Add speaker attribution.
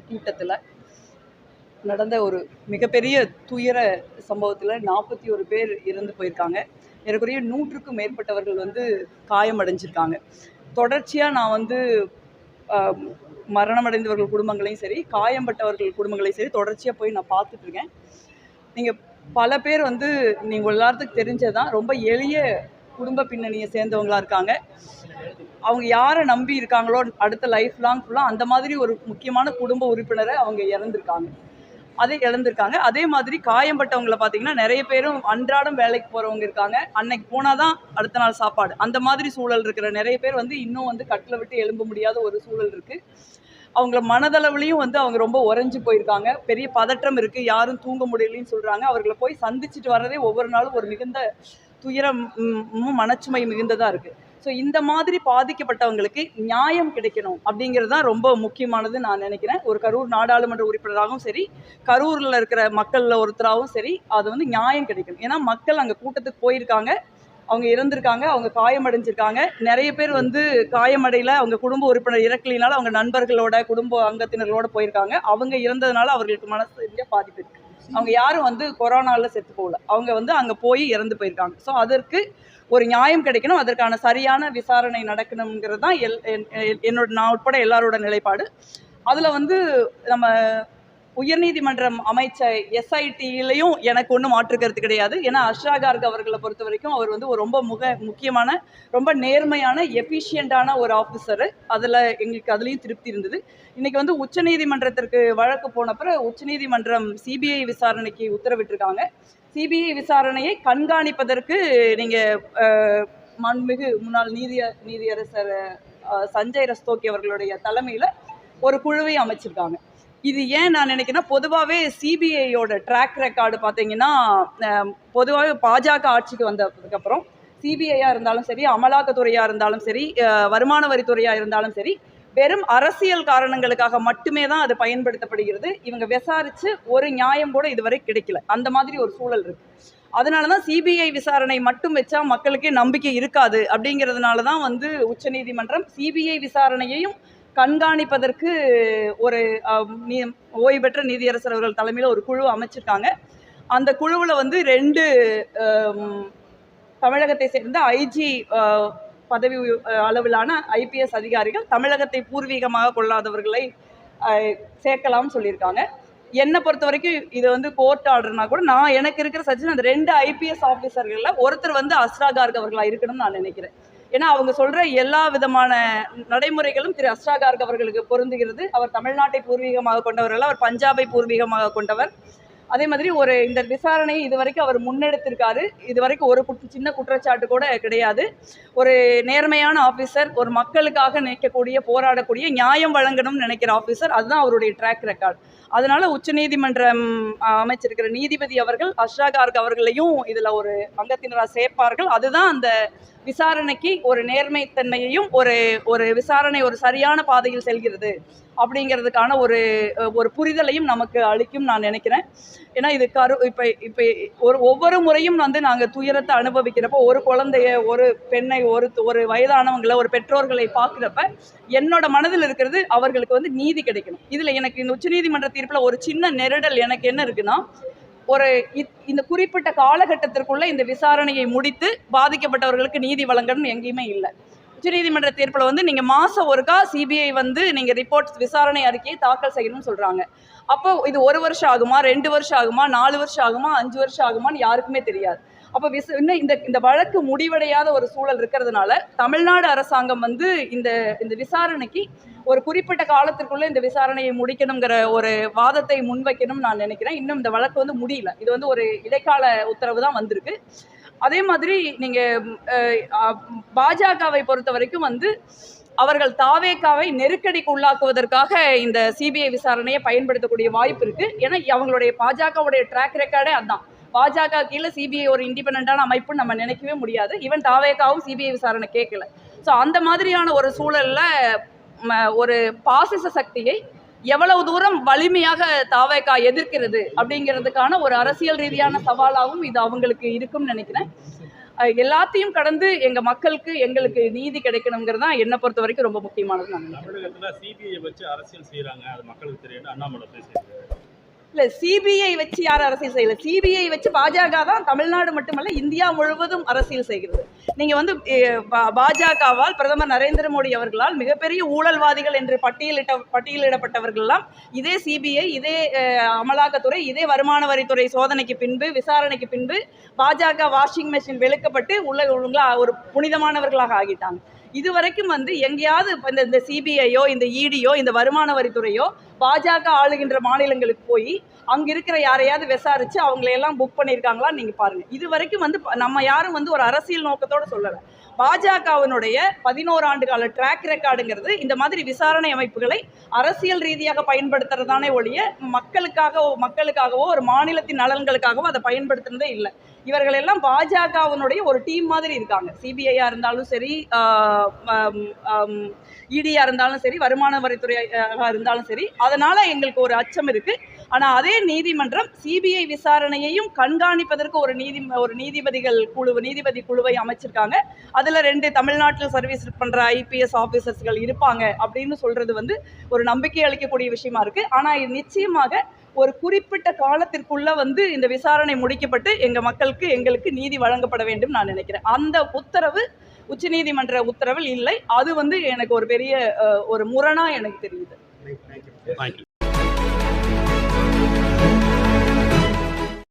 Speaker 1: கூட்டத்தில் நடந்த ஒரு மிகப்பெரிய துயர சம்பவத்தில் 41 பேர் இறந்து போயிருக்காங்க. ஏறக்குறைய 100க்கும் மேற்பட்டவர்கள் காயமடைஞ்சிருக்காங்க. தொடர்ச்சியாக நான் மரணமடைந்தவர்கள் குடும்பங்களையும் சரி, காயம்பட்டவர்கள் குடும்பங்களையும் சரி தொடர்ச்சியாக போய் நான் பார்த்துட்ருக்கேன். நீங்கள் பல பேர் நீங்கள் எல்லாத்துக்கும் தெரிஞ்சதான் ரொம்ப எளிய குடும்ப பின்னணியை சேர்ந்தவங்களா இருக்காங்க. அவங்க யாரை நம்பி இருக்காங்களோ அடுத்த லைஃப் லாங் ஃபுல்லாக அந்த மாதிரி ஒரு முக்கியமான குடும்ப உறுப்பினரை அவங்க இழந்திருக்காங்க. அதே மாதிரி காயம்பட்டவங்களை பார்த்தீங்கன்னா நிறைய பேரும் அன்றாடம் வேலைக்கு போகிறவங்க இருக்காங்க. அன்னைக்கு போனால் தான் அடுத்த நாள் சாப்பாடு. அந்த மாதிரி சூழல் இருக்கிற நிறைய பேர் இன்னும் கட்டில் விட்டு எழும்ப முடியாத ஒரு சூழல் இருக்குது. அவங்கள மனதளவுலையும் அவங்க ரொம்ப உறைஞ்சி போயிருக்காங்க. பெரிய பதற்றம் இருக்குது, யாரும் தூங்க முடியலன்னு சொல்கிறாங்க. அவர்களை போய் சந்திச்சுட்டு வர்றதே ஒவ்வொரு நாளும் ஒரு மிகுந்த துயரமும் மனச்சுமை மிகுந்ததாக இருக்குது. ஸோ இந்த மாதிரி பாதிக்கப்பட்டவங்களுக்கு நியாயம் கிடைக்கணும் அப்படிங்கிறது தான் ரொம்ப முக்கியமானது நான் நினைக்கிறேன். ஒரு கரூர் நாடாளுமன்ற உறுப்பினராகவும் சரி, கரூரில் இருக்கிற மக்களில் ஒருத்தராகவும் சரி, அது நியாயம் கிடைக்கணும். ஏன்னா மக்கள் அங்கே கூட்டத்துக்கு போயிருக்காங்க, அவங்க இறந்திருக்காங்க, அவங்க காயமடைஞ்சிருக்காங்க. நிறைய பேர் காயமடையில் அவங்க குடும்ப உறுப்பினர் இறக்கலினால அவங்க நண்பர்களோட குடும்ப அங்கத்தினர்களோட போயிருக்காங்க. அவங்க இறந்ததுனால அவர்களுக்கு மனசு பாதிப்பு இருக்குது. அவங்க யாரும் கொரோனாவில் செத்து போகல, அவங்க அங்கே போய் இறந்து போயிருக்காங்க. ஸோ அதற்கு ஒரு நியாயம் கிடைக்கணும், அதற்கான சரியான விசாரணை நடக்கணுங்கிறது தான் நான் உட்பட எல்லாரோட நிலைப்பாடு. அதில் நம்ம உயர்நீதிமன்றம் அமைச்ச எஸ்ஐடியிலையும் எனக்கு ஒன்றும் மாற்றுக்கிறது கிடையாது. ஏன்னா அஷ்ரா கார்க் அவர்களை பொறுத்த வரைக்கும் அவர் ஒரு ரொம்ப முக்கியமான, ரொம்ப நேர்மையான, எஃபிஷியண்டான ஒரு ஆஃபீஸரு. எங்களுக்கு அதுலேயும் திருப்தி இருந்தது. இன்றைக்கி உச்சநீதிமன்றத்திற்கு வழக்கு போனப்பறம் உச்சநீதிமன்றம் சிபிஐ விசாரணைக்கு உத்தரவிட்டிருக்காங்க. சிபிஐ விசாரணையை கண்காணிப்பதற்கு நீங்கள் மாண்புமிகு முன்னாள் நீதியரசர் சஞ்சய் ரஸ்தோகி அவர்களுடைய தலைமையில் ஒரு குழுவை அமைச்சிருக்காங்க. இது ஏன் நான் நினைக்கிறேன்னா, பொதுவாகவே சிபிஐயோட ட்ராக் ரெக்கார்டு பார்த்தீங்கன்னா, பொதுவாகவே பாஜக ஆட்சிக்கு வந்ததுக்கப்புறம் சிபிஐயாக இருந்தாலும் சரி, அமலாக்கத்துறையாக இருந்தாலும் சரி, வருமான வரித்துறையாக இருந்தாலும் சரி, வெறும் அரசியல் காரணங்களுக்காக மட்டுமே தான் அது பயன்படுத்தப்படுகிறது. இவங்க விசாரித்து ஒரு நியாயம் கூட இதுவரை கிடைக்கல. அந்த மாதிரி ஒரு சூழல் இருக்குது. அதனால தான் சிபிஐ விசாரணை மட்டும் வச்சா மக்களுக்கே நம்பிக்கை இருக்காது. அப்படிங்கிறதுனால தான் உச்சநீதிமன்றம் சிபிஐ விசாரணையையும் கண்காணிப்பதற்கு ஒரு ஓய்வு பெற்ற நீதியரசர் அவர்கள் தலைமையில் ஒரு குழு அமைச்சிருக்காங்க. அந்த குழுவில் 2 தமிழகத்தை சேர்ந்த ஐஜி பதவி அளவிலான ஐபிஎஸ் அதிகாரிகள் தமிழகத்தை பூர்வீகமாக கொள்ளாதவர்களை சேர்க்கலாம்னு சொல்லியிருக்காங்க. என்னை பொறுத்த வரைக்கும் இது கோர்ட் ஆர்டர்னா கூட எனக்கு இருக்கிற சஜஷன் அந்த 2 ஐபிஎஸ் ஆஃபீஸர்களில் ஒருத்தர் அஷ்ரா கார்க் அவர்களாக இருக்கணும்னு நான் நினைக்கிறேன். ஏன்னா அவங்க சொல்கிற எல்லா விதமான நடைமுறைகளும் திரு அஷ்ரா கார்க் அவர்களுக்கு பொருந்துகிறது. அவர் தமிழ்நாட்டை பூர்வீகமாக கொண்டவர், அவர் பஞ்சாபை பூர்வீகமாக கொண்டவர். அதே மாதிரி இந்த விசாரணையை இதுவரைக்கும் அவர் முன்னெடுத்திருக்காரு. இதுவரைக்கும் ஒரு சின்ன குற்றச்சாட்டு கூட கிடையாது. ஒரு நேர்மையான ஆஃபீஸர், ஒரு மக்களுக்காக நிற்கக்கூடிய, போராடக்கூடிய, நியாயம் வழங்கணும்னு நினைக்கிற ஆஃபீஸர். அதுதான் அவருடைய ட்ராக் ரெக்கார்டு. அதனால உச்சநீதிமன்றம் அமைச்சிருக்கிற நீதிபதி அவர்கள் அஷ்ரா கார்க் அவர்களையும் இதில் ஒரு அங்கத்தினராக சேர்ப்பார்கள். அதுதான் அந்த விசாரணைக்கு ஒரு நேர்மைத்தன்மையையும் ஒரு விசாரணை ஒரு சரியான பாதையில் செல்கிறது அப்படிங்கிறதுக்கான ஒரு புரிதலையும் நமக்கு அளிக்கும் நான் நினைக்கிறேன். ஏன்னா இது இப்போ ஒவ்வொரு முறையும் நாங்கள் துயரத்தை அனுபவிக்கிறப்போ, ஒரு குழந்தைய, ஒரு பெண்ணை, ஒரு வயதானவங்களை, ஒரு பெற்றோர்களை பார்க்குறப்ப என்னோட மனதில் இருக்கிறது அவர்களுக்கு நீதி கிடைக்கணும். இதில் எனக்கு இந்த உச்சநீதிமன்ற தீர்ப்பில் ஒரு சின்ன நெருடல் எனக்கு என்ன இருக்குன்னா, இந்த குறிப்பிட்ட காலகட்டத்திற்குள்ள இந்த விசாரணையை முடித்து பாதிக்கப்பட்டவர்களுக்கு நீதி வழங்கணும் எங்கேயுமே இல்லை. உச்சநீதிமன்ற தீர்ப்பில் நீங்கள் மாதம் ஒருக்கா சிபிஐ நீங்கள் ரிப்போர்ட் விசாரணை அறிக்கையை தாக்கல் செய்யணும்னு சொல்கிறாங்க. அப்போ இது 1 வருஷம் ஆகுமா, 2 வருஷம் ஆகுமா, 4 வருஷம் ஆகுமா, 5 வருஷம் ஆகுமான்னு யாருக்குமே தெரியாது. அப்போ இன்னும் இந்த வழக்கு முடிவடையாத ஒரு சூழல் இருக்கிறதுனால தமிழ்நாடு அரசாங்கம் இந்த விசாரணைக்கு ஒரு குறிப்பிட்ட காலத்திற்குள்ள இந்த விசாரணையை முடிக்கணுங்கிற ஒரு வாதத்தை முன்வைக்கணும்னு நான் நினைக்கிறேன். இன்னும் இந்த வழக்கு முடியல. இது ஒரு இடைக்கால உத்தரவு தான் வந்திருக்கு. அதே மாதிரி நீங்கள் பாஜகவை பொறுத்த வரைக்கும் அவர்கள் தாவேகாவை நெருக்கடிக்கு உள்ளாக்குவதற்காக இந்த சிபிஐ விசாரணையை பயன்படுத்தக்கூடிய வாய்ப்பு இருக்குது. ஏன்னா அவங்களுடைய பாஜகவுடைய ட்ராக் ரெக்கார்டே அதுதான். பாஜக கீழே சிபிஐ ஒரு இண்டிபெண்டான அமைப்புன்னு நம்ம நினைக்கவே முடியாது. ஈவன் தாவேகாவும் சிபிஐ விசாரணை கேட்கல. ஸோ அந்த மாதிரியான ஒரு சூழலில் ஒரு பாசிச சக்தியை எவ்வளவு தூரம் வலிமையாக தாவேகா எதிர்க்கிறது அப்படிங்கிறதுக்கான ஒரு அரசியல் ரீதியான சவாலாகவும் இது அவங்களுக்கு இருக்கும்னு நினைக்கிறேன். எல்லாத்தையும் கடந்து எங்கள் மக்களுக்கு எங்களுக்கு நீதி கிடைக்கணுங்கிறது தான் என்னை பொறுத்த வரைக்கும் ரொம்ப முக்கியமானது. நான்
Speaker 2: தமிழகத்தில் சிபிஐ வச்சு அரசியல் செய்கிறாங்க, அது மக்களுக்கு தெரியும் அண்ணாமலை பேசுகிறாங்க.
Speaker 1: இல்லை, சிபிஐ வச்சு யாரும் அரசியல் செய்யலை. சிபிஐ வச்சு பாஜக தான் தமிழ்நாடு மட்டுமல்ல இந்தியா முழுவதும் அரசியல் செய்கிறது. நீங்கள் வந்து பாஜகவால் பிரதமர் நரேந்திர மோடி அவர்களால் மிகப்பெரிய ஊழல்வாதிகள் என்று பட்டியலிடப்பட்டவர்கள்லாம் இதே சிபிஐ, இதே அமலாக்கத்துறை, இதே வருமான வரித்துறை சோதனைக்கு பின்பு, விசாரணைக்கு பின்பு பாஜக வாஷிங் மெஷின் வெளுக்கப்பட்டு உள்ள ஒரு புனிதமானவர்களாக ஆகிட்டாங்க. இதுவரைக்கும் வந்து எங்கேயாவது இந்த சிபிஐயோ, இந்த இடியோ, இந்த வருமான வரித்துறையோ பாஜக ஆளுகின்ற மாநிலங்களுக்கு போய் அங்கே இருக்கிற யாரையாவது விசாரித்து அவங்களையெல்லாம் புக் பண்ணியிருக்காங்களா நீங்கள் பாருங்கள். இது வரைக்கும் வந்து நம்ம யாரும் வந்து ஒரு அரசியல் நோக்கத்தோடு சொல்லலை. பாஜகவினுடைய 11 ஆண்டு கால ட்ராக் ரெக்கார்டுங்கிறது இந்த மாதிரி விசாரணை அமைப்புகளை அரசியல் ரீதியாக பயன்படுத்துறதானே ஒழிய மக்களுக்காகவோ ஒரு மாநிலத்தின் நலன்களுக்காகவோ அதை பயன்படுத்துனதே இல்லை. இவர்கள் எல்லாம் பாஜகவினுடைய ஒரு டீம் மாதிரி இருக்காங்க. சிபிஐயா இருந்தாலும் சரி, இடியா இருந்தாலும் சரி, வருமான வரித்துறையாக இருந்தாலும் சரி. அதனால எங்களுக்கு ஒரு அச்சம் இருக்கு. ஆனால் அதே நீதிமன்றம் சிபிஐ விசாரணையையும் கண்காணிப்பதற்கு ஒரு நீதிபதி குழுவை அமைச்சிருக்காங்க. அதில் 2 தமிழ்நாட்டில் சர்வீஸ் பண்ணுற ஐபிஎஸ் ஆஃபீஸர்ஸ்கள் இருப்பாங்க அப்படின்னு சொல்றது வந்து ஒரு நம்பிக்கை அளிக்கக்கூடிய விஷயமா இருக்கு. ஆனால் இது நிச்சயமாக ஒரு குறிப்பிட்ட காலத்திற்குள்ள வந்து இந்த விசாரணை முடிக்கப்பட்டு எங்களுக்கு நீதி வழங்கப்பட வேண்டும் நான் நினைக்கிறேன். அந்த உத்தரவு உச்சநீதிமன்ற உத்தரவில் இல்லை. அது வந்து எனக்கு ஒரு பெரிய ஒரு முரணா எனக்கு தெரியுது.